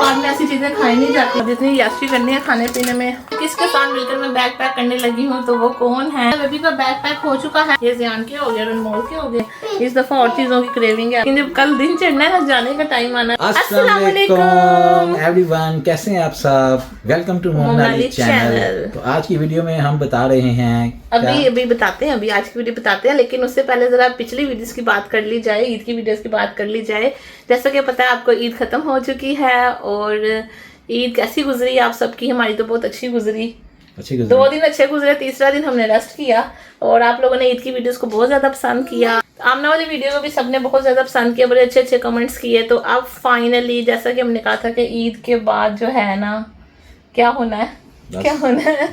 बाद में ऐसी चीजें खाई नहीं जाती जितनी याशी करनी है खाने पीने में। किसके साथ मिलकर मैं बैग पैक करने लगी हूँ तो वो कौन है। बेबी का बैग पैक हो चुका है, ये ज़ियान के हो गए, अनमोल के हो गए। इस दफा और चीजों की क्रेविंग है, जब कल दिन चढ़ना है जाने का टाइम आना है। अस्सलाम वालेकुम एवरीवन, कैसे हैं आप सब। Welcome to Monali channel. तो आज की वीडियो में हम बता रहे हैं अभी बताते हैं, अभी आज की वीडियो बताते हैं, लेकिन उससे पहले जरा पिछली वीडियोस की बात कर ली जाए, ईद की वीडियोस की बात कर ली जाए। जैसा कि पता है आपको ईद खत्म हो चुकी है और ईद कैसी गुजरी आप सबकी। हमारी तो बहुत अच्छी गुजरी। 2 दिन अच्छे गुजरे, तीसरा दिन हमने रेस्ट किया और आप लोगों ने ईद की वीडियोस को बहुत ज्यादा पसंद किया। आमना वाली वीडियो को भी सबने बहुत ज्यादा पसंद किया, बड़े अच्छे अच्छे कमेंट्स किए। तो अब फाइनली जैसा कि हमने कहा था कि ईद के बाद जो है ना क्या होना है, क्या होना है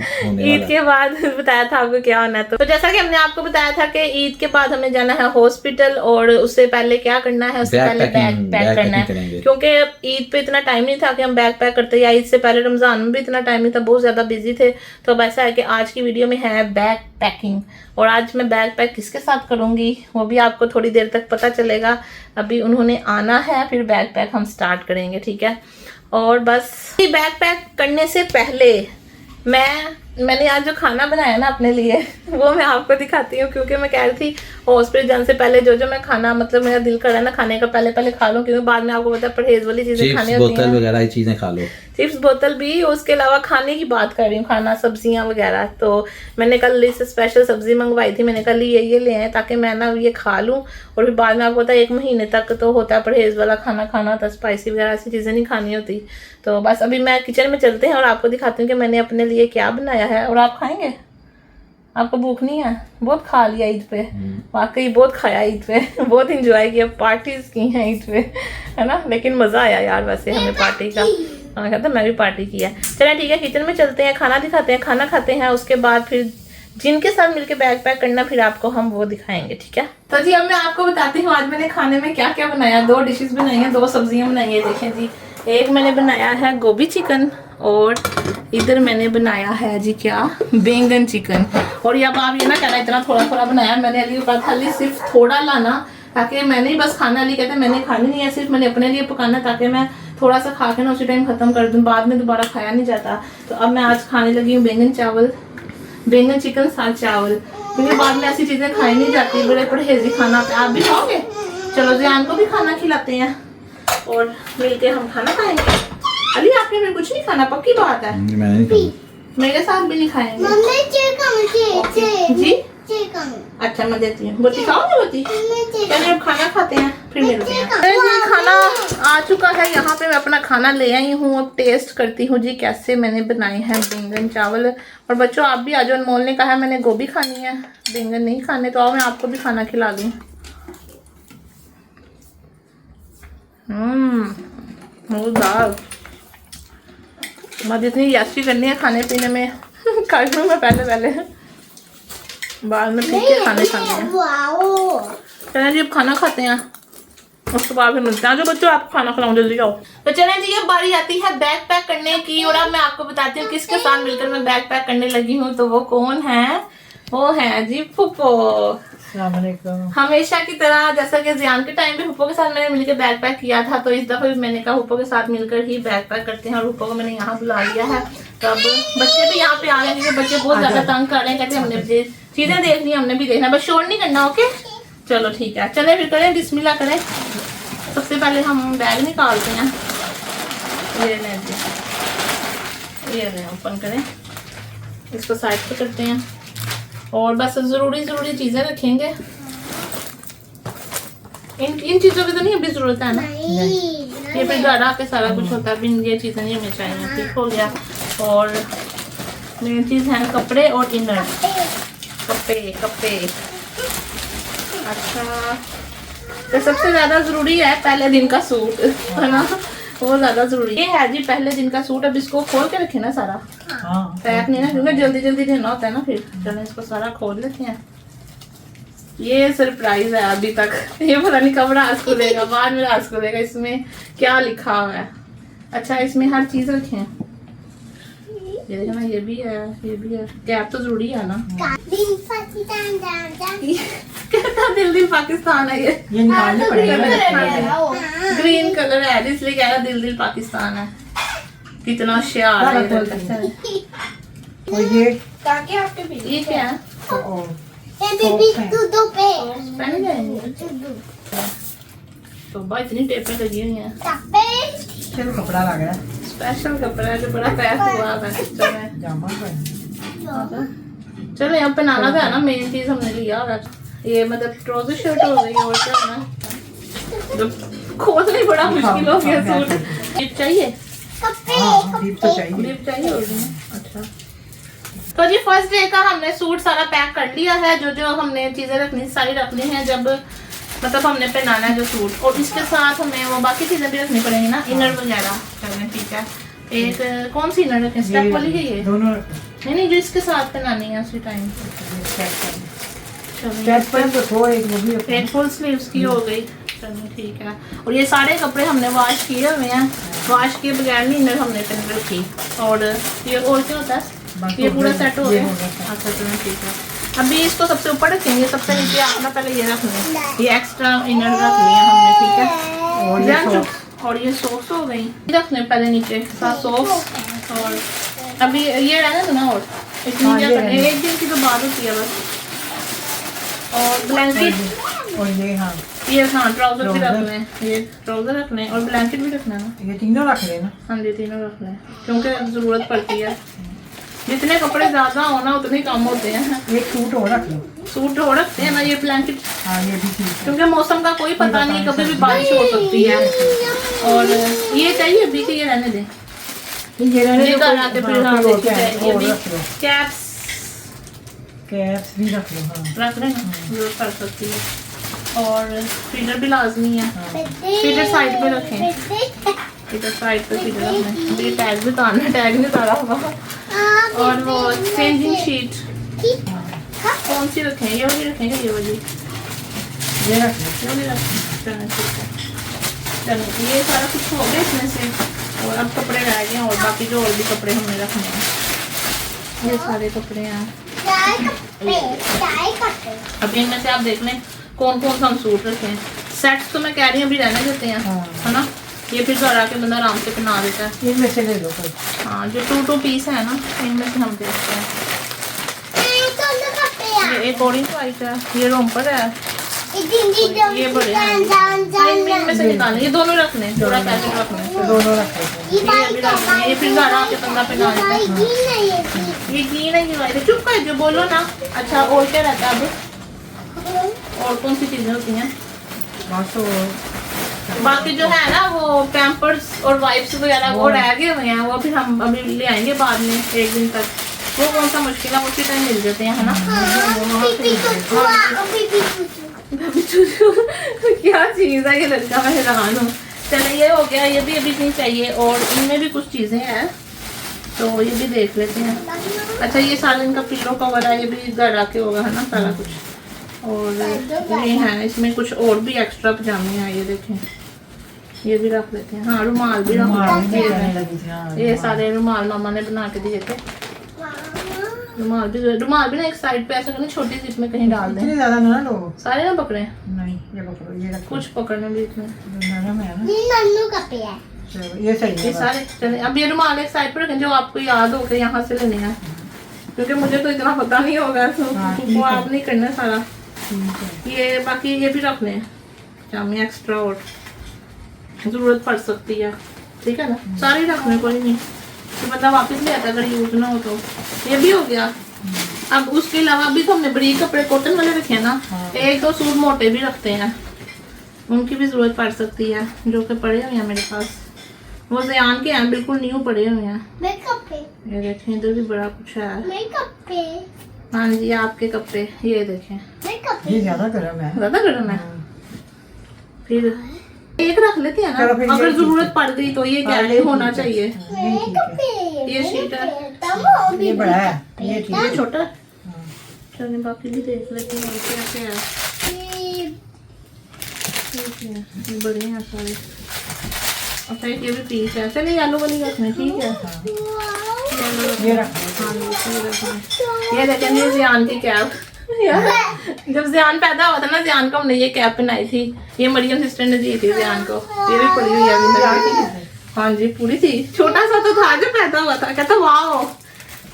ईद के बाद बताया था आपको क्या होना है। तो जैसा कि हमने आपको बताया था कि ईद के बाद हमें जाना है हॉस्पिटल और उससे पहले क्या करना है, उससे पहले बैग पैक करना है। क्योंकि ईद पे इतना टाइम नहीं था कि हम बैग पैक करते, या ईद से पहले रमजान में भी इतना टाइम नहीं था, बहुत ज्यादा बिजी थे। तो अब ऐसा है कि आज की वीडियो में है बैग पैकिंग, और आज मैं बैग पैक किसके साथ करूंगी वो भी आपको थोड़ी देर तक पता चलेगा। अभी उन्होंने आना है, फिर बैग पैक हम स्टार्ट करेंगे, ठीक है। और बस बैग पैक करने से पहले मैंने आज जो खाना बनाया ना अपने लिए वो मैं आपको दिखाती हूँ, क्योंकि मैं कह रही थी हॉस्पिटल जाने से पहले जो मैं खाना, मतलब मेरा दिल कर रहा है ना खाने का, पहले खा लूँ, क्योंकि बाद में आपको पता है परहेज वाली चीजें खानी होती हैं, बोतल वगैरह चीजें खा लो, चिप्स बोतल भी। उसके अलावा खाने की बात कर रही हूँ, खाना सब्जियां वगैरह। तो मैंने कल से स्पेशल सब्जी मंगवाई थी, मैंने कल ये ले आए ताकि मैं ना ये खा लूँ, और फिर बाद में आपको पता है 1 महीने तक तो होता है परहेज वाला खाना खाना होता है, स्पाइसी वगैरह ऐसी चीज़ें नहीं खानी होती। तो बस अभी मैं किचन में चलते हैं और आपको दिखाती हूँ कि मैंने अपने लिए क्या बनाया है। और आप खाएंगे? आपको भूख नहीं है? बहुत खा लिया ईद पे, वाकई बहुत खाया ईद पे बहुत इंजॉय किया, पार्टीज की हैं ईद पे, है ना। लेकिन मज़ा आया यार वैसे हमें पार्टी का। हाँ कहता मैं भी पार्टी की है। चलिए ठीक है, किचन में चलते हैं, खाना दिखाते हैं, खाना खाते हैं, उसके बाद फिर जिनके साथ मिलके बैग पैक करना फिर आपको हम वो दिखाएंगे, ठीक है। तो जी अब मैं आपको बताती हूँ आज मैंने खाने में क्या क्या बनाया। 2 डिशेस बनाई हैं, 2 सब्जियां बनाई है। देखें जी, एक मैंने बनाया है गोभी चिकन और इधर मैंने बनाया है जी क्या, बैंगन चिकन। और अब आप ये ना कहना इतना थोड़ा थोड़ा बनाया, मैंने अली को कहा खाली सिर्फ थोड़ा लाना, ताकि मैंने ही बस खाना। अली कहते मैंने खानी नहीं है, सिर्फ मैंने अपने लिए पकाना, ताकि मैं थोड़ा सा खा के ना उसी टाइम खत्म कर दूँ, बाद में दोबारा खाया नहीं जाता। तो अब मैं आज खाने लगी हूँ बैंगन चिकन साथ चावल, क्योंकि बाद में ऐसी चीजें खाई नहीं जाती, बड़े परहेजी खाना। आप भी खाओगे? चलो ज़ियान को भी खाना खिलाते हैं और मिलके हम खाना खाएंगे। अली आपने फिर कुछ नहीं खाना, पक्की बात है? मेरे साथ भी नहीं खाएंगे जी। अच्छा मैं देती हूँ, बोती खाओगे बोती? चलिए अब खाना खाते हैं फिर मिलते हैं। खाना आ चुका है यहाँ पे, मैं अपना खाना ले आई हूँ, अब टेस्ट करती हूँ जी कैसे मैंने बनाए हैं बैंगन चावल। और बच्चों आप भी आ जाओ, अनमोल ने कहा है मैंने गोभी खानी है, बैंगन नहीं खाने, तो आओ मैं आपको भी खाना खिला दूँ। दाल मैं जितनी याशी करनी है खाने पीने में कर लूँ मैं पहले बाद में ठीक है खाने हैं। चलें जी अब खाना खाते हैं, उसके बाद फिर मिलते हैं। जो बच्चों आप खाना खिलाऊं, जल्दी आओ। तो चलें जी अब बारी आती है बैग पैक करने की, और अब मैं आपको बताती हूँ किसके साथ मिलकर मैं बैग पैक करने लगी हूँ। तो वो कौन है? वो है जी फुप्पो। हमेशा की तरह जैसा कि ज़ियान के टाइम पे हुप्पो के साथ मैंने मिलकर बैग पैक किया था, तो इस दफा भी मैंने कहा हुप्पो के साथ मिलकर ही बैग पैक करते हैं, और हुप्पो को मैंने यहाँ बुला लिया है। तो अब बच्चे भी यहाँ पे आ रहे हैं, क्योंकि बच्चे बहुत ज्यादा तंग कर रहे हैं, कहते हैं हमने चीजें देखनी है, हमने भी देखना, बस शोर नहीं करना। ओके चलो ठीक है, चले फिर करें बिस्मिल्लाह करें। सबसे पहले हम बैग निकालते हैं, ये लें ओपन करें, इसको साइड पे करते हैं, और बस जरूरी चीजें रखेंगे। इन चीजों की तो नहीं अभी जरूरत है ना, ये फिर घर आके सारा कुछ होता है, ये चीजें नहीं हमें चाहिए, ठीक हो गया। और मेन चीज है कपड़े और इनर, कपड़े। अच्छा तो सबसे ज्यादा जरूरी है पहले दिन का सूट, है ना, वो ज्यादा जरूरी है। ये है जी पहले दिन का सूट। अब इसको खोल के रखे ना सारा, पैक नहीं ना, क्योंकि जल्दी देना होता है ना फिर। चलो इसको सारा खोल लेते हैं। ये सरप्राइज है अभी तक, ये पता नहीं कब राज को देगा, बाद में राज को देगा। इसमें क्या लिखा हुआ है? अच्छा इसमें हर चीज रखे हैं, ये देखना, ये भी है, कैप तो जरूरी है ना। कहता दिल दिल पाकिस्तान है ये निकालने पड़ेगा। ग्रीन कलर है इसलिए कह रहा दिल दिल पाकिस्तान है। कितना होशियार है और ये ताकि आपके भी ये क्या है? पहन जाएंगे तो भाई इतनी टेपें लगी हुई हैं। चलो कपड़ा लग रहा है स्पेशल कपड़ा है जो बड़ा पैक हुआ है पिक्चर में। जामा पर चलो यहाँ पहनाना था ना, मेन चीज हमने लिया। और ये मतलब ट्राउजर शर्ट हो गई और क्या होना तो खोलना ही बड़ा मुश्किल हो गया सूट। लिप चाहिए? हाँ, लिप तो चाहिए। लिप चाहिए और अच्छा। तो जी फर्स्ट डे का हमने सूट सारा पैक कर लिया है। जो जो हमने चीजें रखनी सारी रखनी है जब मतलब हमने पहनाना है जो सूट। और इसके साथ हमें वो बाकी चीजें भी रखनी पड़ेंगी ना, इनर वगैरह करने। ठीक है, एक कौन सी इनर रखें? स्टेप वाली है ये? दोनों नहीं जो इसके साथ पहनानी है उसी टाइम। स्टेप पर तो थोड़ा एक वो भी एक फुल स्लीव्स की हो गई। चलिए ठीक है। और ये सारे कपड़े हमने वॉश किए हुए हैं, वॉश किए बगैर नहीं इनर हमने पहन रखी। और ये और क्या होता है? ये पूरा सेट हो गया। अच्छा चलो ठीक है। अभी इसको सबसे ऊपर रखेंगे, सबसे नीचे अपना पहले ये रख लें। ये एक्स्ट्रा इनर रख लिया हमने। ठीक है, और ये सॉक्स हो गई रखने पहले नीचे साथ सॉक्स। और अभी ये रहना था ना, और इतनी क्या करना है, एक दिन की तो बात होती है बस। और ब्लैंकेट और ये हाँ ट्राउजर भी रखने हैं। ये ट्राउजर रखने और ब्लैंकेट भी रखना है ना। ये तीनों रख लेना। हाँ जी तीनों रख लें क्योंकि जरूरत पड़ती है। जितने कपड़े ज्यादा हो ना उतने कम होते हैं। एक सूट और रख लो। सूट हो रखते हैं ना, ये ब्लैंकेट हाँ ये भी ठीक है। क्योंकि मौसम का कोई पता नहीं, कभी भी बारिश हो सकती है। और ये चाहिए अभी के, ये रहने दें। ये रहने ये दो, घर आके फिर हाँ कोई देखी जाएगी। और अभी रख लो। कैप्स कैप्स भी रख लो। हाँ रख रहे हैं, जरूरत पड़ सकती है। और फीडर भी लाजमी है। फीडर साइड पे रखें, फीडर साइड पे फीडर रखना है। ये टैग भी उतारना है, टैग नहीं उतारा हुआ। और वो चेंजिंग शीट कौन सी रखें? ये वाली रखेंगे? ये वाली ये रख लो। ये वाली रखें। चलो ठीक है। चलो ये सारा कुछ हो गया इसमें से। और अब कपड़े रह गए और बाकी जो और भी कपड़े हमने रखने हैं। ये सारे कपड़े हैं। अब इनमें से आप देख लें कौन कौन सा हम सूट रखें। सेट्स तो मैं कह रही हूँ अभी रहने देते हैं, है ना। ये फिर घर आके बंदा आराम से पहना देता है। इनमें से ले लो कोई। हाँ जो 2 पीस है ना, इनमें से हम देखते हैं। ये एक ऑरेंज वाइट है, ये रोम्पर है, ये बड़े हैं। इनमें से निकालें, ये दोनों रखने, थोड़ा पैकेट रखने। दोनों रख लो। ये अभी रखने, ये फिर घर आके बंदा पहना देता है। ये ग्रीन है, ये वाइट है। चुप कर जो बोलो ना। अच्छा और क्या रहता है अब? और कौन सी चीजें होती हैं? बस वो बाकी जो है ना वो पैम्पर्स और वाइप्स वगैरह वो रह गए हुए हैं, वो फिर हम अभी ले आएंगे बाद में एक दिन तक। वो कौन सा मुश्किल है, उसी टाइम मिल जाते हैं, है ना। क्या चीज़ है ये लड़का, मैं हैरान हूँ। चलो ये हो गया, ये भी अभी नहीं चाहिए। और इनमें भी कुछ चीज़ें हैं तो ये भी देख लेते हैं। अच्छा ये सारा इनका पिलो कवर है, ये भी घर आके होगा, है ना सारा कुछ। और ये है इसमें कुछ और भी एक्स्ट्रा पजामे हैं, ये देखें, ये भी रख लेते हैं। हाँ रुमाल भी रख लेते हैं। ये सारे रुमाल मामा ने बना के दिए थे। रुमाल भी ना एक साइड पे ऐसा करना, छोटी जिप में कहीं डाल दें। इतने ज्यादा ना लो। सारे ना पकड़े, नहीं ये पकड़ो, ये रखो। कुछ पकड़ने भी इसमें। नरम है ना। चलो ये सही ये है। सारे चले। अब ये रुमाल एक साइड पे रखें जो आपको याद हो के यहाँ से लेने हैं, क्योंकि मुझे तो इतना पता नहीं होगा तो वो आप नहीं करना सारा। ये बाकी ये भी रख लें जामी एक्स्ट्रा, और जरूरत पड़ सकती है। ठीक है ना, सारे रख लें, कोई नहीं तो बंदा वापस ले आता अगर यूज ना हो तो। ये भी हो गया। अब उसके अलावा भी तो हमने बरीक कपड़े कॉटन वाले रखे हैं ना, 1-2 सूट मोटे भी रखते हैं, उनकी भी जरूरत पड़ सकती है, जो कि पड़े हुए हैं मेरे पास। वो ज़यान के हैं, बिल्कुल न्यू पड़े हुए हैं। ये देखें इधर भी बड़ा कुछ है। हाँ जी आपके कपड़े, ये देखें ये ज्यादा गर्म है। ज्यादा गर्म है। फिर एक रख लेते हैं चलो फिर ना, ये अगर ठीक जरूरत पड़ गई तो ये क्या है, होना चाहिए। ये ठीक है। ये शीट है, ये बड़ा है, ये ठीक ये है। छोटा है। चलिए बाकी भी देख लेते हैं कैसे है। ठीक है, ये बड़े हैं सारे। अच्छा ये भी पीस है। चलिए येलो वाली रखना, ठीक है। ये रख लो। हाँ ये रखना। ये देखें ये ज़यान की कैप, यार जब जियान पैदा हुआ था ना, जियान को हमने ये कैप पहनाई थी, ये मरियम सिस्टर ने दी थी जियान को, ये भी पड़ी हुई है अभी मेरे। हाँ जी पूरी थी, छोटा सा तो था जब पैदा हुआ था, कहता वाह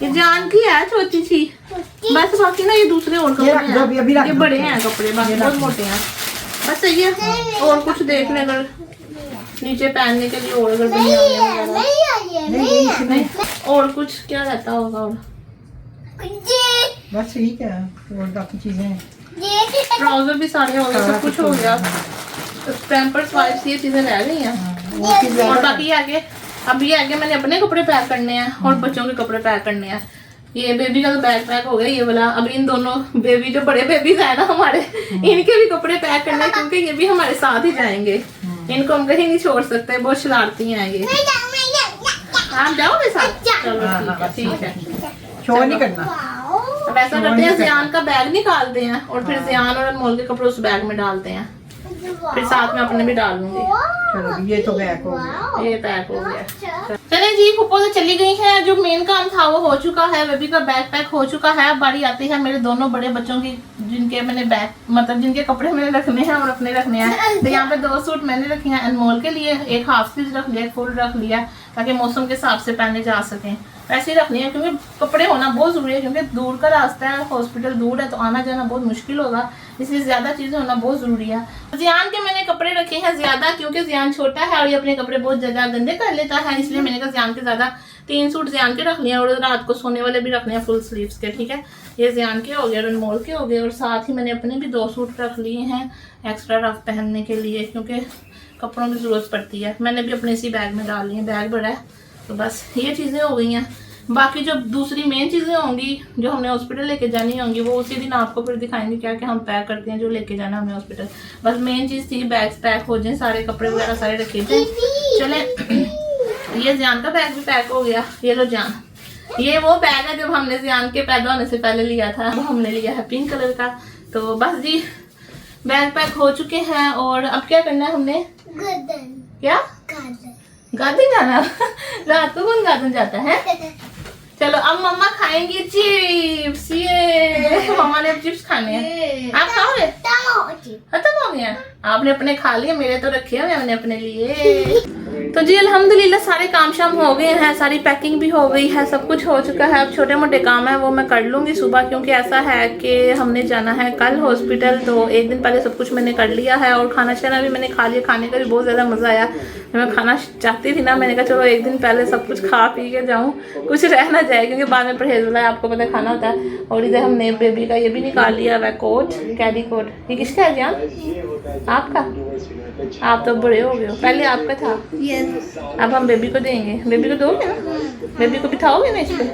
ये जियान की है, छोटी सी बस, बाकी ना ये दूसरे और कपड़े हैं, ये बड़े हैं कपड़े, बाकी बहुत मोटे हैं बस। सही है, और कुछ देख ले अगर नीचे पहनने के लिए, और अगर नहीं और कुछ क्या रहता होगा और बस ठीक है, और बाकी चीजें ट्राउजर भी सारे हो गए, सब कुछ हो गया, पैम्पर्स वाइप्स ये चीजें रह गई हैं। और बाकी ये आगे अब ये आगे मैंने अपने कपड़े पैक करने हैं और बच्चों के कपड़े पैक करने हैं। ये बेबी का तो बैग पैक हो गया ये वाला, अब इन दोनों बेबी जो बड़े बेबीज है ना हमारे, इनके भी कपड़े पैक करने हैं क्योंकि ये भी हमारे साथ ही जाएंगे, इनको हम कहीं नहीं छोड़ सकते, बहुत शरारती हैं ये। आप जाओगे साथ? चलो ठीक है, शो नहीं करना। अब ऐसा करते हैं, जियान का बैग निकालते हैं और फिर जियान और अनमोल के कपड़े उस बैग में डालते हैं, फिर साथ में अपने भी डाल लूंगी। चलो ये तो बैक हो गया, ये पैक हो गया। चले जी, फुप्पो तो चली गई है, जो मेन काम था वो हो चुका है, बेबी का बैग पैक हो चुका है। अब बारी आती है मेरे दोनों बड़े बच्चों की, जिनके मैंने बैग मतलब जिनके कपड़े मैंने रखने हैं और अपने रखने हैं। तो यहाँ पे 2 सूट मैंने रखे हैं अनमोल के लिए, एक हाफ स्लीव रख लिया, एक फुल रख लिया, ताकि मौसम के हिसाब से पहने जा सकें। ऐसे ही रखनी है क्योंकि कपड़े होना बहुत ज़रूरी है, क्योंकि दूर का रास्ता है, हॉस्पिटल दूर है, तो आना जाना बहुत मुश्किल होगा, इसलिए ज़्यादा चीज़ें होना बहुत ज़रूरी है। जियान के मैंने कपड़े रखे हैं ज़्यादा, क्योंकि जियान छोटा है और ये अपने कपड़े बहुत ज़्यादा गंदे कर लेता है, इसलिए मैंने कहा जियान के ज़्यादा 3 सूट जियान के रख लिए और रात को सोने वाले भी रखने हैं फुल स्लीव्स के। ठीक है, ये जियान के हो गए और अनमोल के हो गए, और साथ ही मैंने अपने भी 2 सूट रख लिए हैं एक्स्ट्रा रफ पहनने के लिए, क्योंकि कपड़ों की ज़रूरत पड़ती है। मैंने भी अपने इसी बैग में डाल लिए, बैग बड़ा है, तो बस ये चीज़ें हो गई हैं। बाकी जो दूसरी मेन चीज़ें होंगी जो हमने हॉस्पिटल लेके जानी होंगी, वो उसी दिन आपको फिर दिखाएंगे क्या क्या हम पैक करते हैं जो लेके जाना हमने हॉस्पिटल। बस मेन चीज़ थी बैग्स पैक हो जाए, सारे कपड़े वगैरह सारे रखे जाए। चले, ये जियान का बैग भी पैक हो गया। ये लो जान, ये वो बैग है जब हमने जियान के पैदा होने से पहले लिया था, वो हमने लिया है पिंक कलर का। तो बस जी बैग पैक हो चुके हैं, और अब क्या करना है हमने, क्या गार्डन जाना रात को कौन गार्डन जाता है। चलो अब मम्मा खाएंगी चिप्स, ये मम्मा ने अब चिप्स खाने हैं, आप खाओगे? खत्म हो गया, आपने अपने खा लिए, मेरे तो रखे हुए मैंने अपने लिए। तो जी अल्हम्दुलिल्लाह सारे काम शाम हो गए हैं, सारी पैकिंग भी हो गई है, सब कुछ हो चुका है। अब छोटे मोटे काम है वो मैं कर लूँगी सुबह, क्योंकि ऐसा है कि हमने जाना है कल हॉस्पिटल, तो एक दिन पहले सब कुछ मैंने कर लिया है और खाना शाना भी मैंने खा लिया। खाने का भी बहुत ज़्यादा मज़ा आया, मैं खाना चाहती थी ना, मैंने कहा चलो एक दिन पहले सब कुछ खा पी के जाऊँ, कुछ रह ना जाए, क्योंकि बाद में परहेज वाला है, आपको पता खाना होता है। और इधर हमने बेबी का ये भी निकाल लिया वह कोट, कैरी कोट। ये किसका है जान? आपका? आप तो बड़े हो गए हो, पहले आपका था। अब हम बेबी को देंगे, बेबी को दोगे ना, बेबी को बिठाओगे ना इस पर,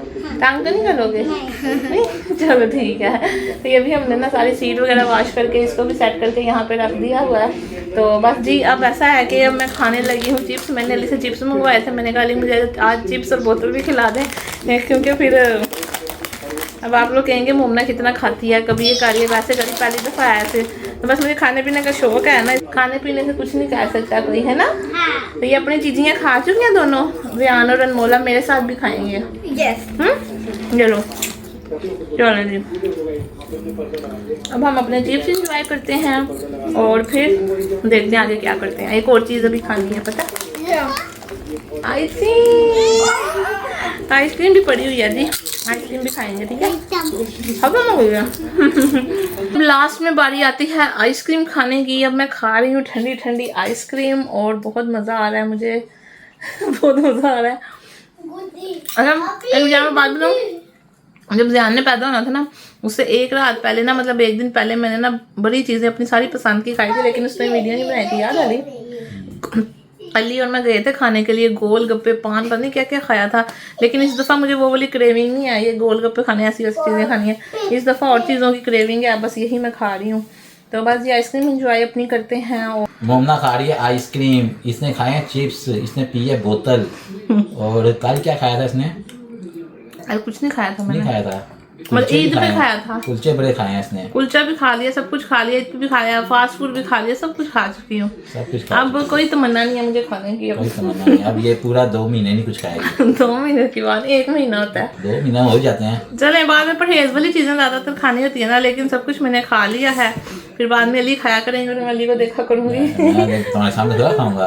टांग तो नहीं करोगे? नहीं, चलो ठीक है। तो ये भी हमने ना सारी सीट वगैरह वॉश करके इसको भी सेट करके यहाँ पे रख दिया हुआ है। तो बस जी अब ऐसा है कि अब मैं खाने लगी हूँ चिप्स। मैंने अली से चिप्स मंगवाए थे, मैंने कहा अली मुझे आज चिप्स और बोतल भी खिला दें, क्योंकि फिर अब आप लोग कहेंगे मोमना कितना खाती है, कभी ये करिए वैसे कभी पहली दफ़ा आया थे। तो बस मुझे खाने पीने का शौक है ना, खाने पीने से कुछ नहीं कह सकता कोई, है ना। तो ये अपनी चीज़ें खा चुकी हैं दोनों, जियान और अनमोला, मेरे साथ भी खाएंगे। चलो चलो जी, अब हम अपने चिप्स इंजॉय करते हैं और फिर देखते हैं आगे क्या करते हैं। एक और चीज़ अभी खानी है, पता, आइसक्रीम भी पड़ी हुई है जी, आइसक्रीम भी खाएंगे, ठीक है। खत्म हो गया। लास्ट में बारी आती है आइसक्रीम खाने की। अब मैं खा रही हूँ ठंडी ठंडी आइसक्रीम और बहुत मज़ा आ रहा है मुझे बहुत मज़ा आ रहा है। अच्छा एक बात बात बताऊँ, जब जियान ने पैदा होना था ना, उससे एक रात पहले ना, मतलब एक दिन पहले मैंने ना बड़ी चीज़ें अपनी सारी पसंद की खाई थी, लेकिन उसमें वीडियो नहीं बनाई थी, याद आ रही। अली और मैं गए थे खाने के लिए गोल गप्पे, पान, पता नहीं क्या क्या खाया था, लेकिन इस दफ़ा मुझे वो वाली क्रेविंग नहीं आई है गोल गप्पे खाने, ऐसी वैसी चीज़ें खानी है। इस दफ़ा और चीज़ों की क्रेविंग है, बस यही मैं खा रही हूँ। तो बस ये आइसक्रीम इंजॉय अपनी करते हैं। और मोमना खा रही है आइसक्रीम, इसने खाए हैं चिप्स, इसने पी है बोतल। और कल क्या खाया था इसने? अरे कुछ नहीं खाया था मैंने। नहीं खाया था, मतलब ईद पे खाया था। कुलचे बड़े खाए हैं इसने, कुलचा भी खा लिया, सब कुछ खा लिया, ईद पे भी खाया, फास्ट फूड भी खा लिया, सब कुछ खा चुकी हूँ। सब कुछ खा अब कोई तमन्ना नहीं है मुझे खाने की। कोई तमन्ना नहीं। अब ये पूरा 2 महीने नहीं कुछ खाएगी। 2 महीने की बात, 1 महीना होता है। 2 महीना हो जाते हैं। चले बाद में परहेज वाली चीजें ज्यादातर खानी होती है ना, लेकिन सब कुछ मैंने खा लिया है। फिर बाद में अली खाया करेंगे और मैं अली को देखा करूंगी। मैं तुम्हारे सामने थोड़ा खाऊंगा,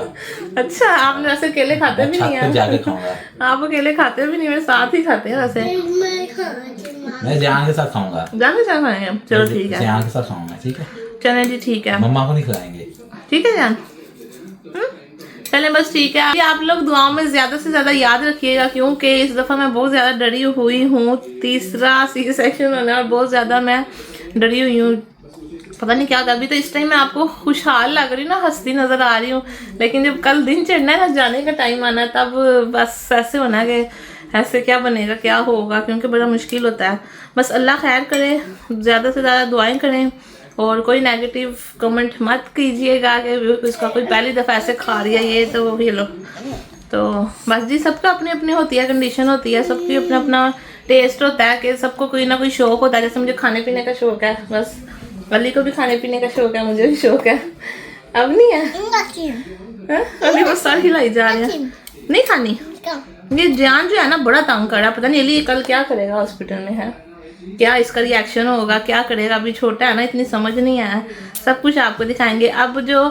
अच्छा, आप वैसे अकेले खाते भी छत नहीं पे जाके है। खाऊंगा। आप अकेले खाते भी नहीं, मेरे साथ ही खाते हैं वैसे। मैं जान के साथ खाऊंगा, जाने जा खाएंगे, चलो ठीक है। जान के साथ खाऊंगा, ठीक है। चले जी ठीक है, मम्मा को नहीं खिलाएंगे, ठीक है जान। चले बस ठीक है। आप लोग दुआओं में ज्यादा से ज्यादा याद रखिएगा, क्योंकि इस दफा मैं बहुत ज्यादा डरी हुई हूँ। 3रा सी सेक्शन होना और बहुत ज्यादा मैं डरी हुई हूँ। पता नहीं क्या, अभी तो इस टाइम मैं आपको खुशहाल लग रही हूँ ना, हंसती नजर आ रही हूँ, लेकिन जब कल दिन चढ़ना है ना, जाने का टाइम आना है, तब बस ऐसे होना है कि ऐसे क्या बनेगा, क्या होगा, क्योंकि बड़ा मुश्किल होता है। बस अल्लाह खैर करे, ज़्यादा से ज़्यादा दुआएं करें और कोई नेगेटिव कमेंट मत कीजिएगा कि उसका कोई पहली दफ़ा ऐसे खा रही है ये तो ये लो। तो बस जी, सबका अपनी अपनी होती है कंडीशन होती है, सबकी अपना अपना टेस्ट होता है कि सबको कोई ना कोई शौक होता है। जैसे मुझे खाने पीने का शौक है, बस अली को भी खाने पीने का शौक है, मुझे भी शौक है। अब नहीं है हाँ? अली बस सारी हिलाई जा रही है, नहीं खानी। ये जान जो है ना बड़ा तंग कर रहा है, पता नहीं अली कल क्या करेगा हॉस्पिटल में, है क्या इसका रिएक्शन होगा, क्या करेगा। अभी छोटा है ना, इतनी समझ नहीं है। सब कुछ आपको दिखाएंगे। अब जो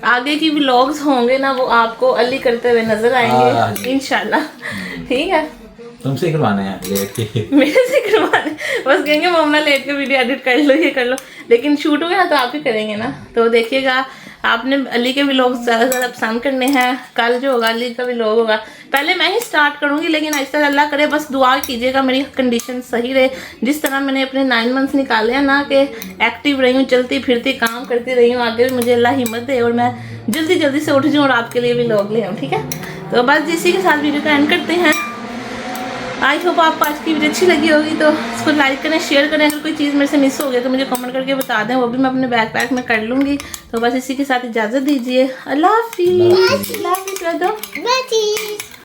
आगे की व्लॉग्स होंगे ना, वो आपको अली करते हुए नजर आएंगे इंशाल्लाह, ठीक है। तुमसे ही करवाने हैं लेट के। मेरे से करवाने, बस कहेंगे मोमना लेट के वीडियो एडिट कर लो, ये कर लो, लेकिन शूट होगा तो आप ही करेंगे ना। तो देखिएगा, आपने अली के व्लॉग ज़्यादा से ज़्यादा पसंद करने हैं। कल जो होगा अली का व्लॉग होगा, पहले मैं ही स्टार्ट करूँगी, लेकिन ऐसा अल्लाह करे बस दुआ कीजिएगा मेरी कंडीशन सही रहे। जिस तरह मैंने अपने 9 मंथ्स निकाले हैं ना, कि एक्टिव रही हूँ, चलती फिरती काम करती रही हूँ, आगे भी मुझे अल्लाह हिम्मत दे और मैं जल्दी जल्दी से उठ जाऊँ और आपके लिए व्लॉग ले आऊँ, ठीक है। तो बस इसी के साथ वीडियो का एंड करते हैं। आई होप आपको आज की वीडियो अच्छी लगी होगी, तो इसको लाइक करें, शेयर करें। अगर कोई चीज़ मेरे से मिस हो गई तो मुझे कमेंट करके बता दें, वो भी मैं अपने बैकपैक में कर लूँगी। तो बस इसी के साथ इजाज़त दीजिए। अल्लाह हाफिज़।